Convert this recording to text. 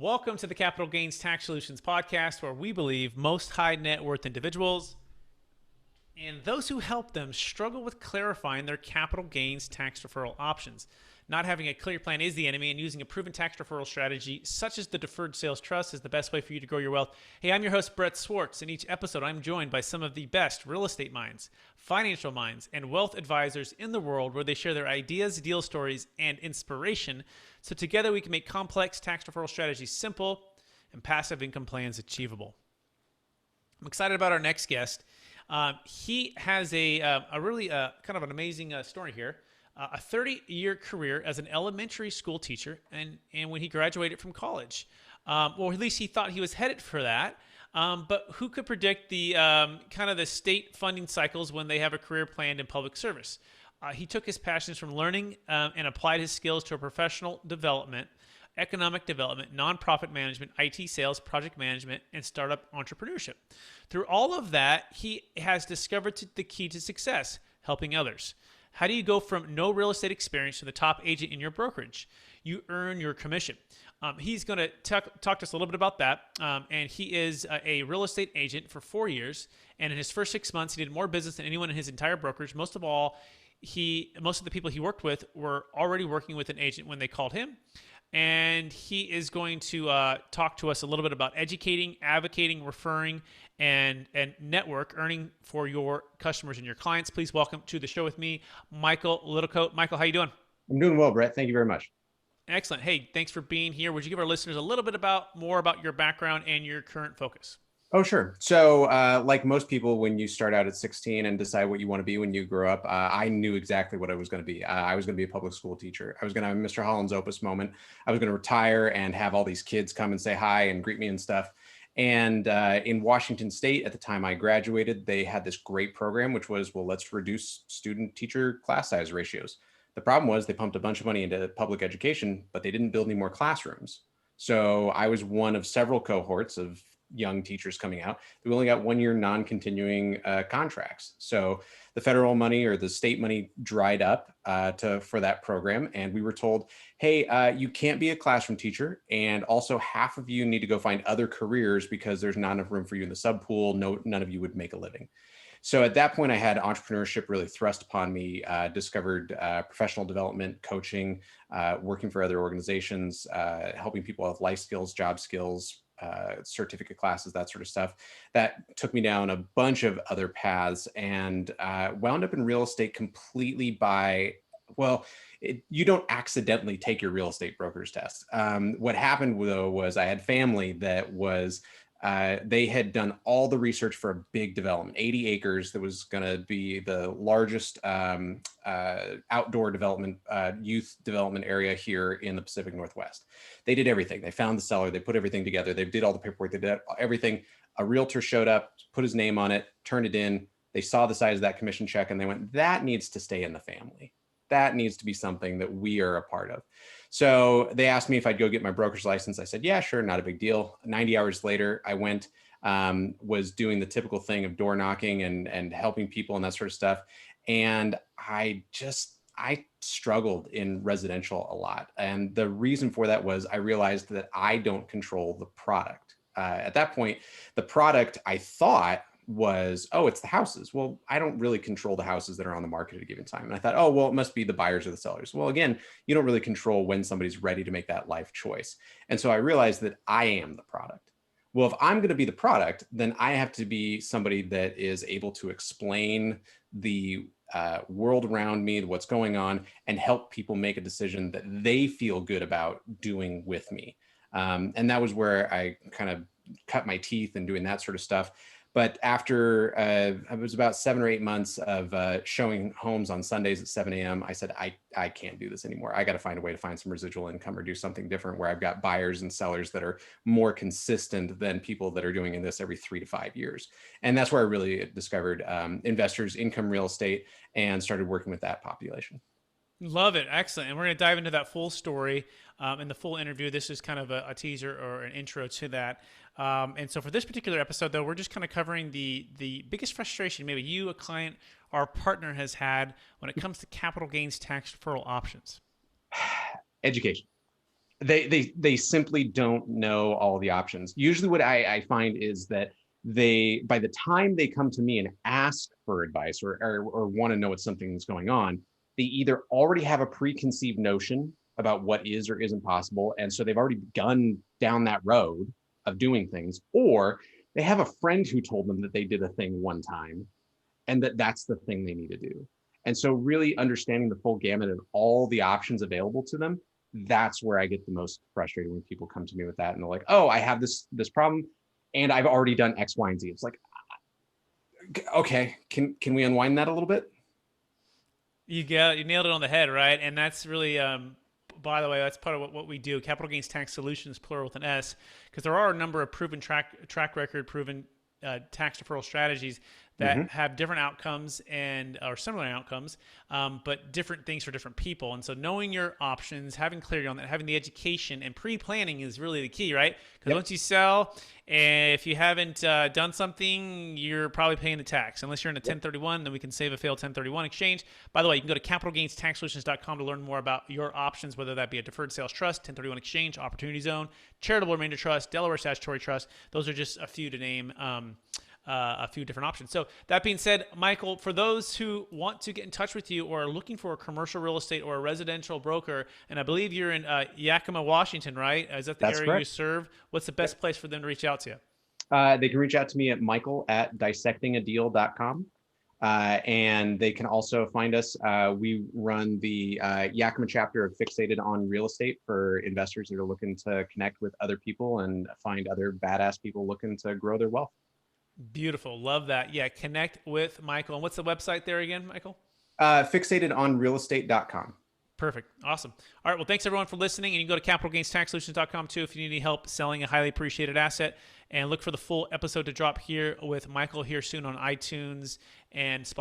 Welcome to the Capital Gains Tax Solutions podcast, where we believe most high net worth individuals and those who help them struggle with clarifying their capital gains tax deferral options. Not having a clear plan is the enemy, and using a proven tax deferral strategy such as the Deferred Sales Trust is the best way for you to grow your wealth. Hey, I'm your host, Brett Swartz. In each episode, I'm joined by some of the best real estate minds, financial minds, and wealth advisors in the world, where they share their ideas, deal stories, and inspiration, so together we can make complex tax deferral strategies simple and passive income plans achievable. I'm excited about our next guest. He has a really kind of an amazing story here. A 30-year career as an elementary school teacher, and when he graduated from college. Or at least he thought he was headed for that. But who could predict the kind of the state funding cycles when they have a career planned in public service? He took his passions from learning and applied his skills to a professional development, economic development, nonprofit management, IT sales, project management, and startup entrepreneurship. Through all of that, he has discovered the key to success: helping others. How do you go from no real estate experience to the top agent in your brokerage? You earn your commission. He's going to talk to us a little bit about that. And he is a real estate agent for 4 years. And in his first 6 months, he did more business than anyone in his entire brokerage. Most of the people he worked with were already working with an agent when they called him. And he is going to talk to us a little bit about educating, advocating, referring, and network earning for your customers and your clients. Please welcome to the show with me, Michael Liddicoat. Michael, how you doing? I'm doing well, Brett. Thank you very much. Excellent. Hey, thanks for being here. Would you give our listeners a little bit more about your background and your current focus? Oh, sure. So like most people, when you start out at 16 and decide what you want to be when you grow up, I knew exactly what I was going to be. I was going to be a public school teacher. I was going to have a Mr. Holland's Opus moment. I was going to retire and have all these kids come and say hi and greet me and stuff. And in Washington State, at the time I graduated, they had this great program, which was, well, let's reduce student-teacher class size ratios. The problem was they pumped a bunch of money into public education, but they didn't build any more classrooms. So I was one of several cohorts of young teachers coming out. We only got 1 year non-continuing contracts. So the federal money or the state money dried up for that program. And we were told, hey, you can't be a classroom teacher. And also half of you need to go find other careers because there's not enough room for you in the sub pool. None of you would make a living. So at that point, I had entrepreneurship really thrust upon me, discovered professional development, coaching, working for other organizations, helping people with life skills, job skills, certificate classes, that sort of stuff. That took me down a bunch of other paths and wound up in real estate completely by, well, you don't accidentally take your real estate broker's test. What happened though was I had family that was they had done all the research for a big development, 80 acres, that was going to be the largest outdoor development, youth development area here in the Pacific Northwest. They did everything. They found the seller. They put everything together. They did all the paperwork. They did everything. A realtor showed up, put his name on it, turned it in. They saw the size of that commission check and they went, that needs to stay in the family. That needs to be something that we are a part of. So they asked me if I'd go get my broker's license. I said, yeah, sure, not a big deal. 90 hours later, I went, was doing the typical thing of door knocking and helping people and that sort of stuff. And I struggled in residential a lot. And the reason for that was I realized that I don't control the product. At that point, the product I thought was, oh, it's the houses. Well, I don't really control the houses that are on the market at a given time. And I thought, oh, well, it must be the buyers or the sellers. Well, again, you don't really control when somebody's ready to make that life choice. And so I realized that I am the product. Well, if I'm going to be the product, then I have to be somebody that is able to explain the world around me, what's going on, and help people make a decision that they feel good about doing with me. And that was where I kind of cut my teeth in doing that sort of stuff. But after it was about 7 or 8 months of showing homes on Sundays at 7 a.m., I said, I can't do this anymore. I got to find a way to find some residual income or do something different where I've got buyers and sellers that are more consistent than people that are doing this every 3 to 5 years. And that's where I really discovered investors, income real estate, and started working with that population. Love it. Excellent. And we're going to dive into that full story in the full interview. This is kind of a teaser or an intro to that. And so for this particular episode, though, we're just kind of covering the biggest frustration maybe you, a client, or a partner has had when it comes to capital gains tax deferral options. Education. They simply don't know all the options. Usually what I find is that by the time they come to me and ask for advice or want to know what something's going on, they either already have a preconceived notion about what is or isn't possible. And so they've already gone down that road of doing things, or they have a friend who told them that they did a thing one time and that's the thing they need to do. And so really understanding the full gamut of all the options available to them, that's where I get the most frustrated when people come to me with that. And they're like, oh, I have this problem and I've already done X, Y, and Z. It's like, okay, can we unwind that a little bit? You nailed it on the head, right? And that's really, by the way, that's part of what we do. Capital Gains Tax Solutions, plural with an S, because there are a number of proven track record, proven tax deferral strategies that have different outcomes or similar outcomes, but different things for different people. And so knowing your options, having clarity on that, having the education and pre-planning is really the key, right? Because once you sell, and if you haven't done something, you're probably paying the tax. Unless you're in a 1031, then we can save a failed 1031 exchange. By the way, you can go to capitalgainstaxsolutions.com to learn more about your options, whether that be a deferred sales trust, 1031 exchange, opportunity zone, charitable remainder trust, Delaware Statutory Trust. Those are just a few to name. A few different options. So that being said, Michael, for those who want to get in touch with you or are looking for a commercial real estate or a residential broker, and I believe you're in Yakima, Washington, right? Is that the area you serve? What's the best place for them to reach out to you? They can reach out to me at michael@dissectingadeal.com. And they can also find us. We run the Yakima chapter of Fixated on Real Estate for investors that are looking to connect with other people and find other badass people looking to grow their wealth. Beautiful. Love that. Yeah. Connect with Michael. And what's the website there again, Michael? Fixatedonrealestate.com. Perfect. Awesome. All right. Well, thanks everyone for listening. And you can go to capitalgainstaxsolutions.com too if you need any help selling a highly appreciated asset. And look for the full episode to drop here with Michael here soon on iTunes and Spotify.